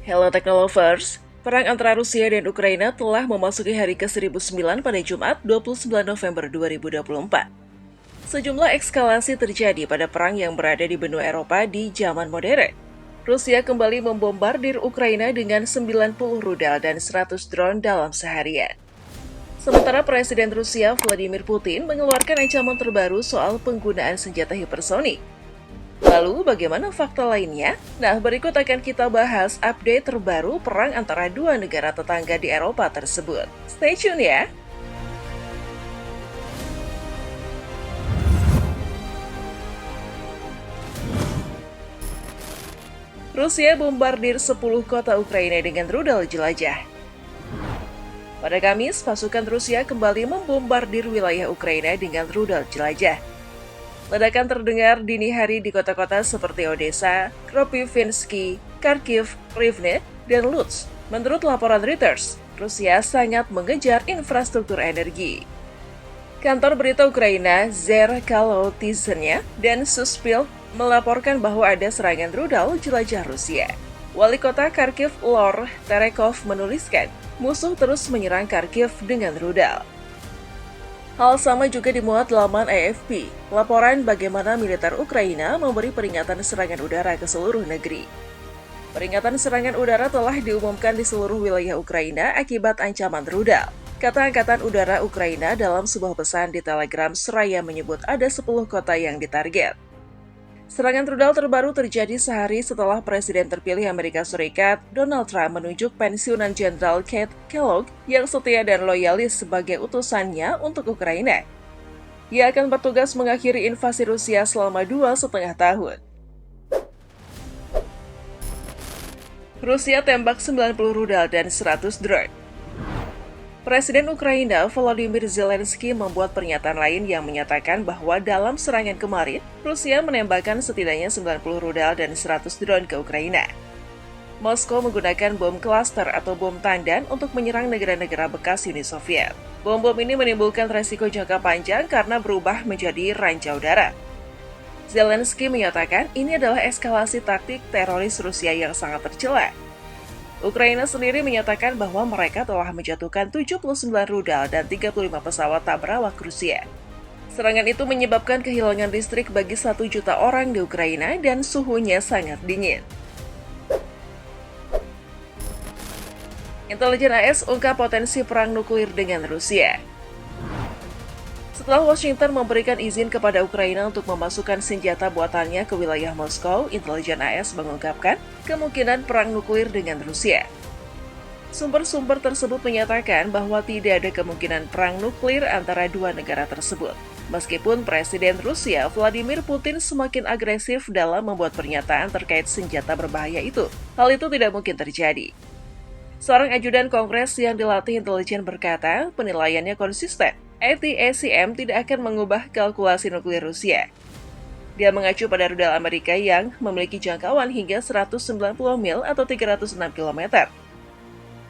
Hello Technolovers, perang antara Rusia dan Ukraina telah memasuki hari ke-1009 pada Jumat 29 November 2024. Sejumlah eskalasi terjadi pada perang yang berada di benua Eropa di zaman modern. Rusia kembali membombardir Ukraina dengan 90 rudal dan 100 drone dalam seharian. Sementara Presiden Rusia Vladimir Putin mengeluarkan ancaman terbaru soal penggunaan senjata hipersonik. Lalu, bagaimana fakta lainnya? Nah, berikut akan kita bahas update terbaru perang antara dua negara tetangga di Eropa tersebut. Stay tune ya! Rusia bombardir 10 kota Ukraina dengan rudal jelajah. Pada Kamis, pasukan Rusia kembali membombardir wilayah Ukraina dengan rudal jelajah. Ledakan terdengar dini hari di kota-kota seperti Odessa, Kropyvnytsky, Kharkiv, Rivne, dan Lutsk. Menurut laporan Reuters, Rusia sangat mengejar infrastruktur energi. Kantor berita Ukraina, Zerkalo Tizhnya, dan Suspil melaporkan bahwa ada serangan rudal jelajah Rusia. Wali kota Kharkiv, Lor Terekov, menuliskan, musuh terus menyerang Kharkiv dengan rudal. Hal sama juga dimuat laman AFP, laporan bagaimana militer Ukraina memberi peringatan serangan udara ke seluruh negeri. Peringatan serangan udara telah diumumkan di seluruh wilayah Ukraina akibat ancaman rudal. Kata Angkatan Udara Ukraina dalam sebuah pesan di Telegram seraya menyebut ada 10 kota yang ditarget. Serangan rudal terbaru terjadi sehari setelah Presiden terpilih Amerika Serikat, Donald Trump, menunjuk pensiunan Jenderal Keith Kellogg yang setia dan loyalis sebagai utusannya untuk Ukraina. Ia akan bertugas mengakhiri invasi Rusia selama 2,5 tahun. Rusia tembak 90 rudal dan 100 drone. Presiden Ukraina Volodymyr Zelensky membuat pernyataan lain yang menyatakan bahwa dalam serangan kemarin, Rusia menembakkan setidaknya 90 rudal dan 100 drone ke Ukraina. Moskow menggunakan bom klaster atau bom tandan untuk menyerang negara-negara bekas Uni Soviet. Bom-bom ini menimbulkan resiko jangka panjang karena berubah menjadi ranjau udara. Zelensky menyatakan ini adalah eskalasi taktik teroris Rusia yang sangat tercela. Ukraina sendiri menyatakan bahwa mereka telah menjatuhkan 79 rudal dan 35 pesawat tak berawak Rusia. Serangan itu menyebabkan kehilangan listrik bagi 1 juta orang di Ukraina dan suhunya sangat dingin. Intelijen AS ungkap potensi perang nuklir dengan Rusia. Setelah Washington memberikan izin kepada Ukraina untuk memasukkan senjata buatannya ke wilayah Moskow, intelijen AS mengungkapkan kemungkinan perang nuklir dengan Rusia. Sumber-sumber tersebut menyatakan bahwa tidak ada kemungkinan perang nuklir antara dua negara tersebut, meskipun Presiden Rusia Vladimir Putin semakin agresif dalam membuat pernyataan terkait senjata berbahaya itu. Hal itu tidak mungkin terjadi. Seorang ajudan Kongres yang dilatih intelijen berkata penilaiannya konsisten. ATACM tidak akan mengubah kalkulasi nuklir Rusia. Dia mengacu pada rudal Amerika yang memiliki jangkauan hingga 190 mil atau 306 km.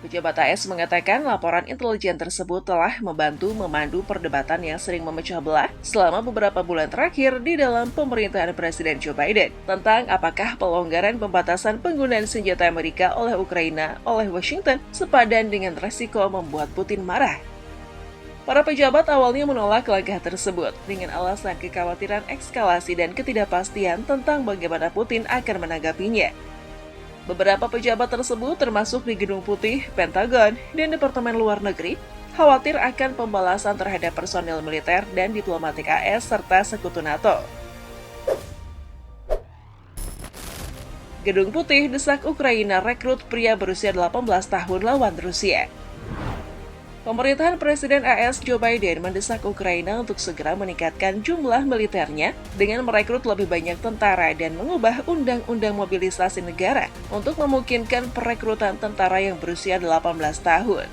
Pejabat AS mengatakan laporan intelijen tersebut telah membantu memandu perdebatan yang sering memecah belah selama beberapa bulan terakhir di dalam pemerintahan Presiden Joe Biden tentang apakah pelonggaran pembatasan penggunaan senjata Amerika oleh Ukraina oleh Washington sepadan dengan resiko membuat Putin marah. Para pejabat awalnya menolak langkah tersebut dengan alasan kekhawatiran eskalasi dan ketidakpastian tentang bagaimana Putin akan menanggapinya. Beberapa pejabat tersebut termasuk di Gedung Putih, Pentagon, dan Departemen Luar Negeri khawatir akan pembalasan terhadap personel militer dan diplomatik AS serta sekutu NATO. Gedung Putih desak Ukraina rekrut pria berusia 18 tahun lawan Rusia. Pemerintahan Presiden AS Joe Biden mendesak Ukraina untuk segera meningkatkan jumlah militernya dengan merekrut lebih banyak tentara dan mengubah undang-undang mobilisasi negara untuk memungkinkan perekrutan tentara yang berusia 18 tahun.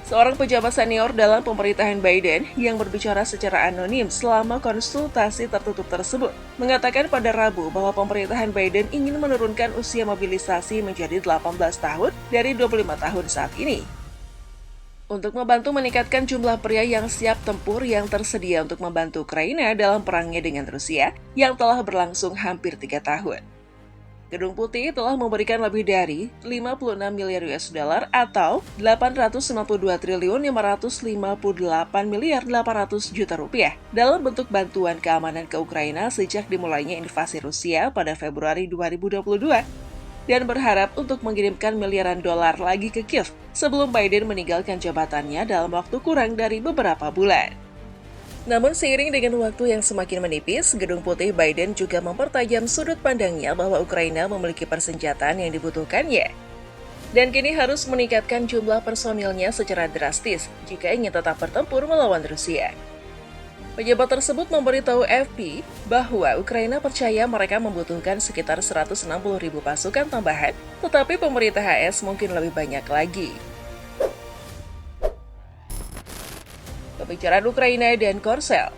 Seorang pejabat senior dalam pemerintahan Biden yang berbicara secara anonim selama konsultasi tertutup tersebut mengatakan pada Rabu bahwa pemerintahan Biden ingin menurunkan usia mobilisasi menjadi 18 tahun dari 25 tahun saat ini. Untuk membantu meningkatkan jumlah pria yang siap tempur yang tersedia untuk membantu Ukraina dalam perangnya dengan Rusia yang telah berlangsung hampir 3 tahun. Gedung Putih telah memberikan lebih dari 56 miliar US dollar atau 892 triliun 558 miliar 800 juta rupiah dalam bentuk bantuan keamanan ke Ukraina sejak dimulainya invasi Rusia pada Februari 2022 dan berharap untuk mengirimkan miliaran dolar lagi ke Kiev sebelum Biden meninggalkan jabatannya dalam waktu kurang dari beberapa bulan. Namun seiring dengan waktu yang semakin menipis, Gedung Putih Biden juga mempertajam sudut pandangnya bahwa Ukraina memiliki persenjataan yang dibutuhkannya. Dan kini harus meningkatkan jumlah personilnya secara drastis jika ingin tetap bertempur melawan Rusia. Pejabat tersebut memberitahu AFP bahwa Ukraina percaya mereka membutuhkan sekitar 160.000 pasukan tambahan, tetapi pemerintah AS mungkin lebih banyak lagi. Pembicaraan Ukraina dan Korsel.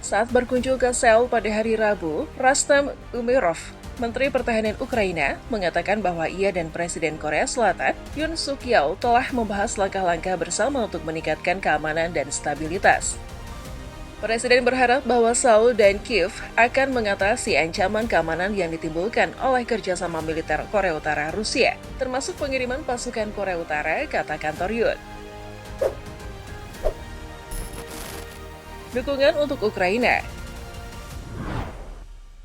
Saat berkunjung ke Seoul pada hari Rabu, Rustem Umerov, Menteri Pertahanan Ukraina, mengatakan bahwa ia dan Presiden Korea Selatan, Yoon Suk Yeol, telah membahas langkah-langkah bersama untuk meningkatkan keamanan dan stabilitas. Presiden berharap bahwa Seoul dan Kiev akan mengatasi ancaman keamanan yang ditimbulkan oleh kerjasama militer Korea Utara Rusia, termasuk pengiriman pasukan Korea Utara, kata kantor Yoon. Dukungan untuk Ukraina.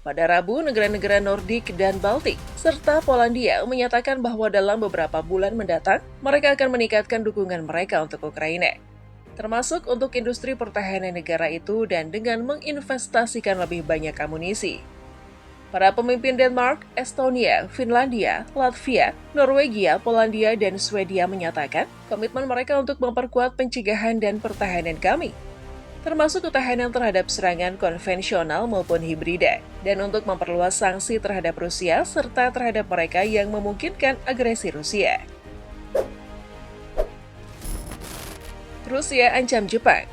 Pada Rabu, negara-negara Nordik dan Baltik, serta Polandia menyatakan bahwa dalam beberapa bulan mendatang, mereka akan meningkatkan dukungan mereka untuk Ukraina, termasuk untuk industri pertahanan negara itu dan dengan menginvestasikan lebih banyak amunisi. Para pemimpin Denmark, Estonia, Finlandia, Latvia, Norwegia, Polandia, dan Swedia menyatakan komitmen mereka untuk memperkuat pencegahan dan pertahanan kami, termasuk ketahanan terhadap serangan konvensional maupun hibrida, dan untuk memperluas sanksi terhadap Rusia serta terhadap mereka yang memungkinkan agresi Rusia. Rusia ancam Jepang.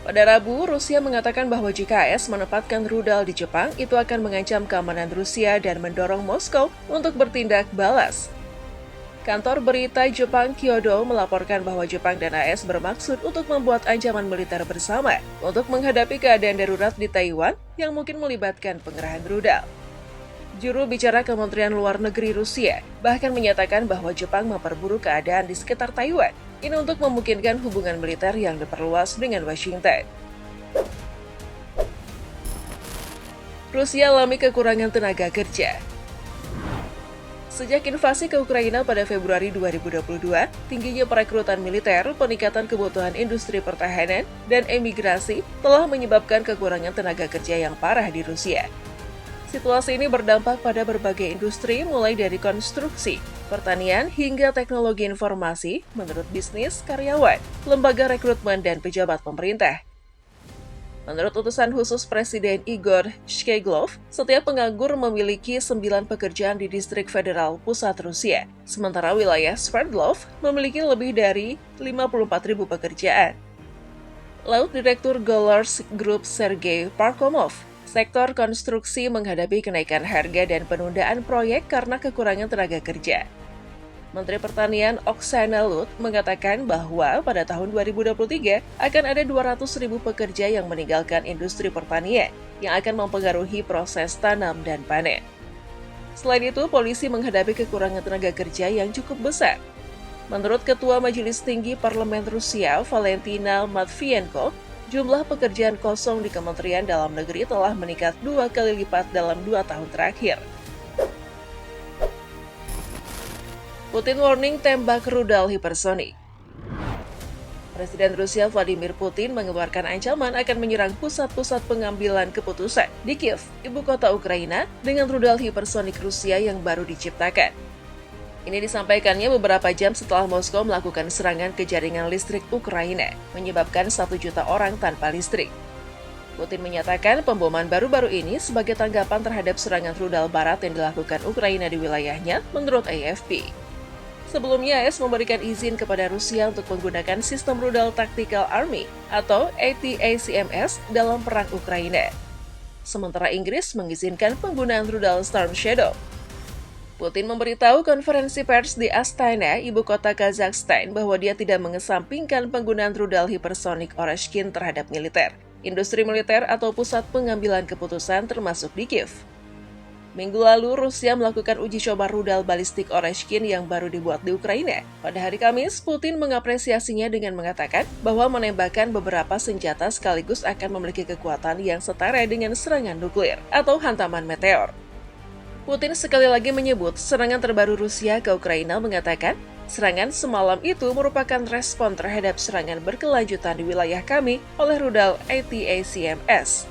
Pada Rabu, Rusia mengatakan bahwa jika AS menempatkan rudal di Jepang, itu akan mengancam keamanan Rusia dan mendorong Moskow untuk bertindak balas. Kantor berita Jepang Kyodo melaporkan bahwa Jepang dan AS bermaksud untuk membuat ancaman militer bersama untuk menghadapi keadaan darurat di Taiwan yang mungkin melibatkan pengerahan rudal. Juru bicara Kementerian Luar Negeri Rusia bahkan menyatakan bahwa Jepang memperburuk keadaan di sekitar Taiwan ini untuk memungkinkan hubungan militer yang diperluas dengan Washington. Rusia alami kekurangan tenaga kerja. Sejak invasi ke Ukraina pada Februari 2022, tingginya perekrutan militer, peningkatan kebutuhan industri pertahanan, dan emigrasi telah menyebabkan kekurangan tenaga kerja yang parah di Rusia. Situasi ini berdampak pada berbagai industri mulai dari konstruksi, pertanian, hingga teknologi informasi, menurut bisnis, karyawan, lembaga rekrutmen, dan pejabat pemerintah. Menurut utusan khusus Presiden Igor Shcheglov, setiap penganggur memiliki 9 pekerjaan di distrik federal pusat Rusia, sementara wilayah Sverdlov memiliki lebih dari 54.000 pekerjaan. Laut Direktur Golarsk Group Sergei Parkhomov, sektor konstruksi menghadapi kenaikan harga dan penundaan proyek karena kekurangan tenaga kerja. Menteri Pertanian Oksana Lut mengatakan bahwa pada tahun 2023 akan ada 200.000 pekerja yang meninggalkan industri pertanian yang akan mempengaruhi proses tanam dan panen. Selain itu, polisi menghadapi kekurangan tenaga kerja yang cukup besar. Menurut Ketua Majelis Tinggi Parlemen Rusia, Valentina Matvienko, jumlah pekerjaan kosong di Kementerian Dalam Negeri telah meningkat 2 kali lipat dalam 2 tahun terakhir. Putin warning tembak rudal hipersonik. Presiden Rusia Vladimir Putin mengeluarkan ancaman akan menyerang pusat-pusat pengambilan keputusan di Kiev, ibu kota Ukraina, dengan rudal hipersonik Rusia yang baru diciptakan. Ini disampaikannya beberapa jam setelah Moskow melakukan serangan ke jaringan listrik Ukraina, menyebabkan 1 juta orang tanpa listrik. Putin menyatakan pemboman baru-baru ini sebagai tanggapan terhadap serangan rudal barat yang dilakukan Ukraina di wilayahnya, menurut AFP. Sebelumnya, AS memberikan izin kepada Rusia untuk menggunakan sistem rudal Tactical Army atau ATACMS dalam perang Ukraina. Sementara Inggris mengizinkan penggunaan rudal Storm Shadow. Putin memberitahu konferensi pers di Astana, ibu kota Kazakhstan, bahwa dia tidak mengesampingkan penggunaan rudal hipersonik Oreshkin terhadap militer. industri militer atau pusat pengambilan keputusan termasuk di Kiev. Minggu lalu, Rusia melakukan uji coba rudal balistik Oreshkin yang baru dibuat di Ukraina. Pada hari Kamis, Putin mengapresiasinya dengan mengatakan bahwa menembakkan beberapa senjata sekaligus akan memiliki kekuatan yang setara dengan serangan nuklir atau hantaman meteor. Putin sekali lagi menyebut serangan terbaru Rusia ke Ukraina, mengatakan, serangan semalam itu merupakan respon terhadap serangan berkelanjutan di wilayah kami oleh rudal ATACMS.